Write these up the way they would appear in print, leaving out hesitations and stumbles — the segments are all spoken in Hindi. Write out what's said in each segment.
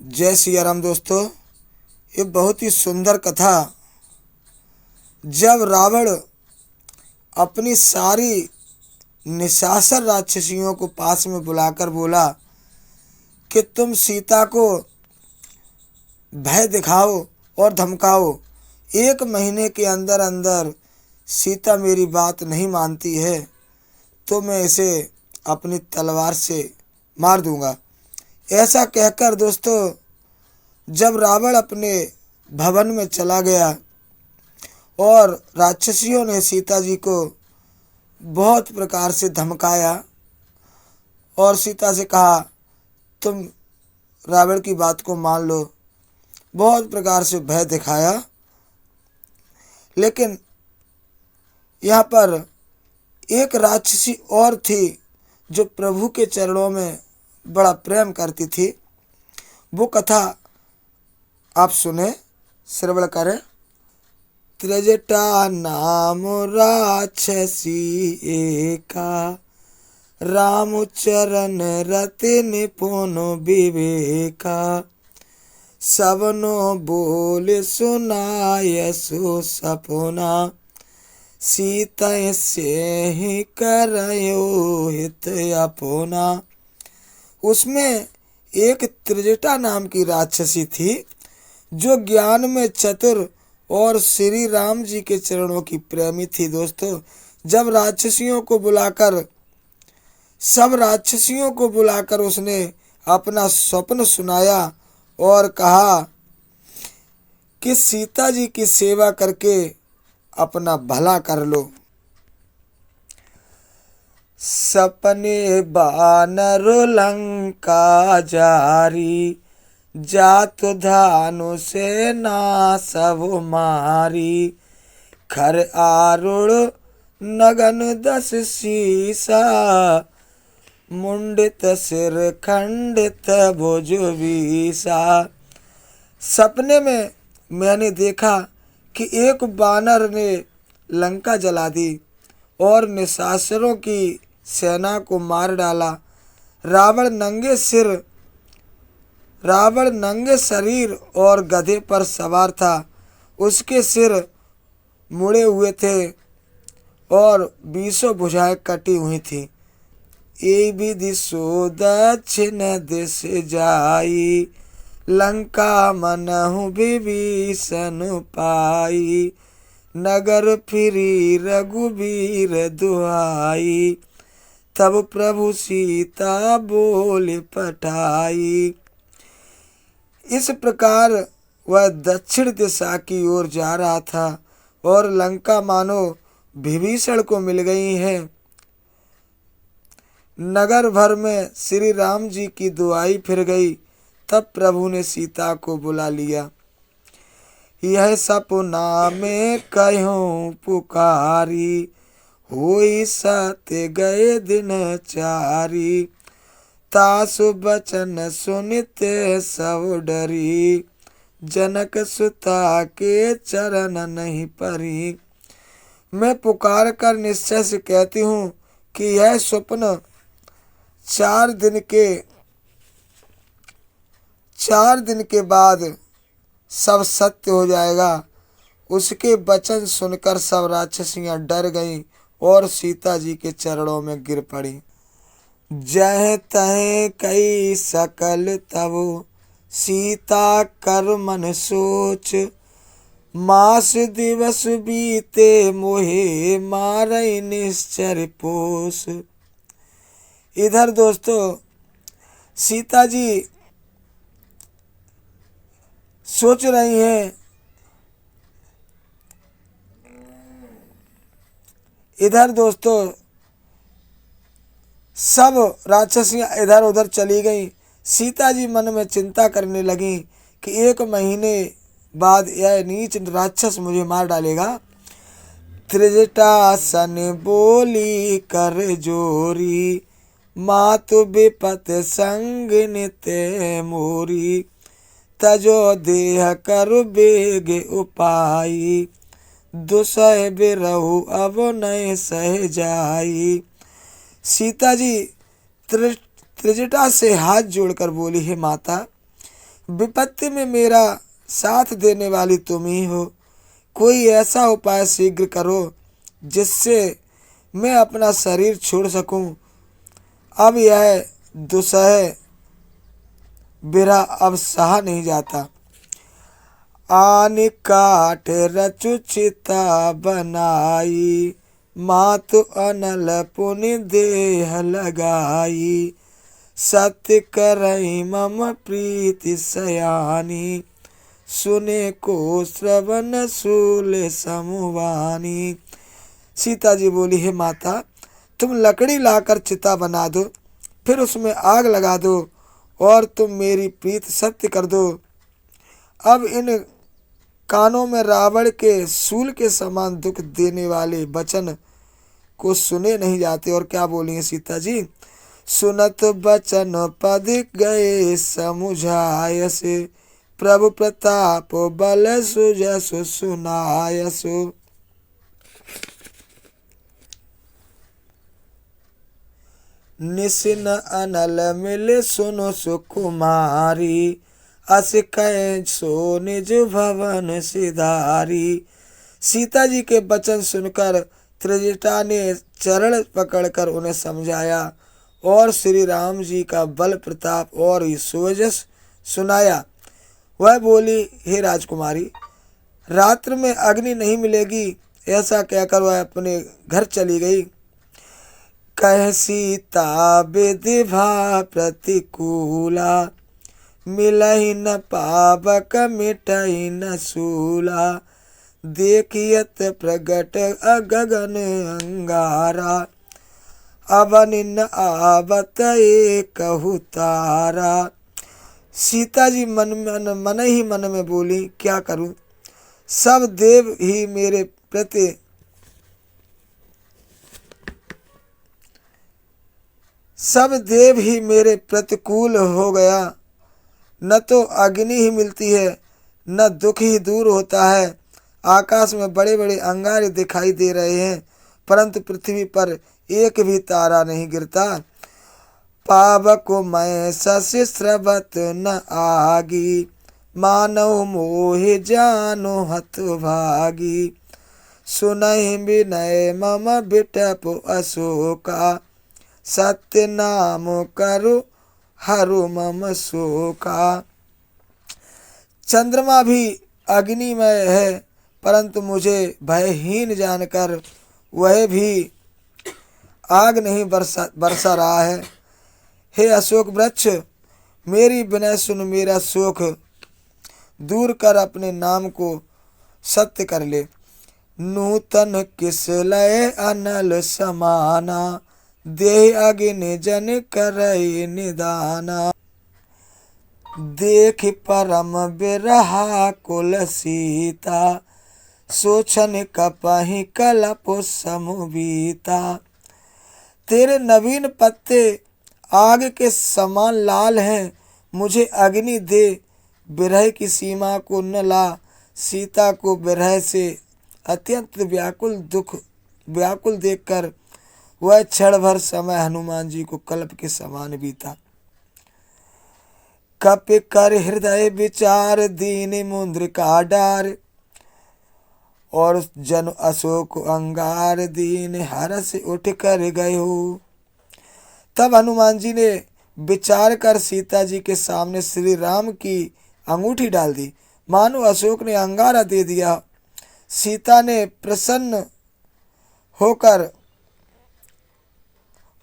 जय सिया राम दोस्तों। ये बहुत ही सुंदर कथा। जब रावण अपनी सारी निशाचर राक्षसियों को पास में बुलाकर बोला कि तुम सीता को भय दिखाओ और धमकाओ, 1 महीने के अंदर अंदर सीता मेरी बात नहीं मानती है तो मैं इसे अपनी तलवार से मार दूंगा। ऐसा कहकर दोस्तों जब रावण अपने भवन में चला गया और राक्षसियों ने सीता जी को बहुत प्रकार से धमकाया और सीता से कहा तुम रावण की बात को मान लो, बहुत प्रकार से भय दिखाया। लेकिन यहाँ पर एक राक्षसी और थी जो प्रभु के चरणों में बड़ा प्रेम करती थी। वो कथा आप सुने, श्रवण करें। त्रिजटा नाम राक्षसी एका, राम चरण रति निपुण विवेका, सबनो बोल सुनाय सो सपना, सीता से ही करयो हित अपना। उसमें एक त्रिजटा नाम की राक्षसी थी जो ज्ञान में चतुर और श्री राम जी के चरणों की प्रेमी थी। दोस्तों जब सब राक्षसियों को बुलाकर उसने अपना स्वप्न सुनाया और कहा कि सीता जी की सेवा करके अपना भला कर लो। सपने बानर लंका जारी, जात धानु से ना सब मारी, खर आरुण नगन 10 शीसा, मुंडित सिर खंडित भुज बीसा। सपने में मैंने देखा कि एक बानर ने लंका जला दी और निशाचरों की सेना को मार डाला। रावण नंगे शरीर और गधे पर सवार था। उसके सिर मुड़े हुए थे और 20 भुजाएं कटी हुई थी। ये विधि सो दक्षिण दिश जाई, लंका मनहु विभीषण पाई, नगर फिरी रघुबीर दुहाई, तब प्रभु सीता बोल पठाई। इस प्रकार वह दक्षिण दिशा की ओर जा रहा था और लंका मानो विभीषण को मिल गई है। नगर भर में श्री राम जी की दुआई फिर गई। तब प्रभु ने सीता को बुला लिया। यह सपना में कहूँ पुकारी, होई सत्य गए दिन चारी, तासु बचन सुनित सब डरी, जनक सुता के चरण नहीं परी। मैं पुकार कर निश्चय से कहती हूँ कि यह स्वप्न 4 दिन के बाद सब सत्य हो जाएगा। उसके वचन सुनकर सब राक्षसियां डर गईं और सीता जी के चरणों में गिर पड़ी। जह तह कई सकल तब सीता कर मन सोच, मास दिवस बीते मोहे मारई निश्चर पोष। इधर दोस्तों सीता जी सोच रही हैं, इधर दोस्तों सब राक्षसियां इधर उधर चली गईं। सीता जी मन में चिंता करने लगी कि 1 महीने बाद यह नीच राक्षस मुझे मार डालेगा। त्रिजटा सन बोली कर जोरी, मातु विपत संग नित मोरी, तजो देह कर बेग उपाई, दुसह बिरहु अब नय सह जाई। सीता जी त्रिजटा से हाथ जोड़कर बोली, हे माता, विपत्ति में मेरा साथ देने वाली तुम ही हो। कोई ऐसा उपाय शीघ्र करो जिससे मैं अपना शरीर छोड़ सकूं। अब यह दुस्सह बिरह अब सहा नहीं जाता। आन काट रचु चिता बनाई, मातु अनल पुनि देह लगाई। सत्य करई मम प्रीति सयानी, सुने को श्रवण शूल समुवानी। सीता जी बोली, हे माता, तुम लकड़ी लाकर चिता बना दो, फिर उसमें आग लगा दो और तुम मेरी प्रीत सत्य कर दो। अब इन कानों में रावण के शूल के समान दुख देने वाले वचन को सुने नहीं जाते। और क्या बोली है सीता जी? सुनत बचन पद गए समुझायस, प्रभु प्रताप बल सुजसु सुनायसु। निसिन अनल मिल सुनो सुकुमारी, अस कह सो निज भवन सिधारी। सीता जी के वचन सुनकर त्रिजटा ने चरण पकड़कर उन्हें समझाया और श्री राम जी का बल प्रताप और सुजस सुनाया। वह बोली, हे राजकुमारी, रात्र में अग्नि नहीं मिलेगी। ऐसा कहकर वह अपने घर चली गई। कह सीता विधिभा प्रतिकूला, मिलहि न पावक मिटहि न सूला। देखियत प्रगट अगगन अंगारा, अवन न आवत एकहु तारा। सीता जी मन ही मन में बोली, क्या करूं? सब देव ही मेरे प्रतिकूल हो गया। न तो अग्नि ही मिलती है, न दुख ही दूर होता है। आकाश में बड़े बड़े अंगारे दिखाई दे रहे हैं, परंतु पृथ्वी पर एक भी तारा नहीं गिरता। पावक मैं शशि स्रवत न आगी, मानव मोहि जानो हत भागी। सुनहि विनय मम बिटप अशोका, सत्य नाम करु हरु मम शोका। चंद्रमा भी अग्निमय है, परंतु मुझे भयहीन जानकर वह भी आग नहीं बरसा रहा है। हे अशोक वृक्ष, मेरी विनय सुन, मेरा शोक दूर कर अपने नाम को सत्य कर ले। नूतन किस लय अनल समाना, देह अग्नि जन करई निदाना। देख परम बिरहा कुल सीता, सोचन कपहि कलप समुबीता। तेरे नवीन पत्ते आग के समान लाल हैं, मुझे अग्नि दे, बिरह की सीमा को न ला। सीता को बिरह से अत्यंत व्याकुल देखकर वह क्षण भर समय हनुमान जी को कल्प के समान बीता। कप कर हृदय विचार, दीन मुद्र का डार। और जन अशोक अंगार, दीन हरस उठ कर गए हो। तब हनुमान जी ने विचार कर सीता जी के सामने श्री राम की अंगूठी डाल दी, मानो अशोक ने अंगारा दे दिया। सीता ने प्रसन्न होकर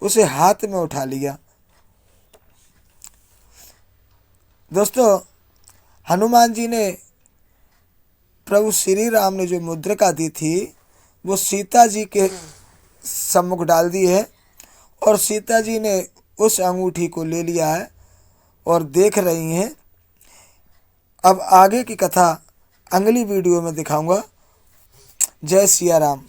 उसे हाथ में उठा लिया। दोस्तों, हनुमान जी ने प्रभु श्री राम ने जो मुद्रिका दी थी वो सीता जी के सम्मुख डाल दी है और सीता जी ने उस अंगूठी को ले लिया है और देख रही हैं। अब आगे की कथा अगली वीडियो में दिखाऊंगा। जय सिया राम।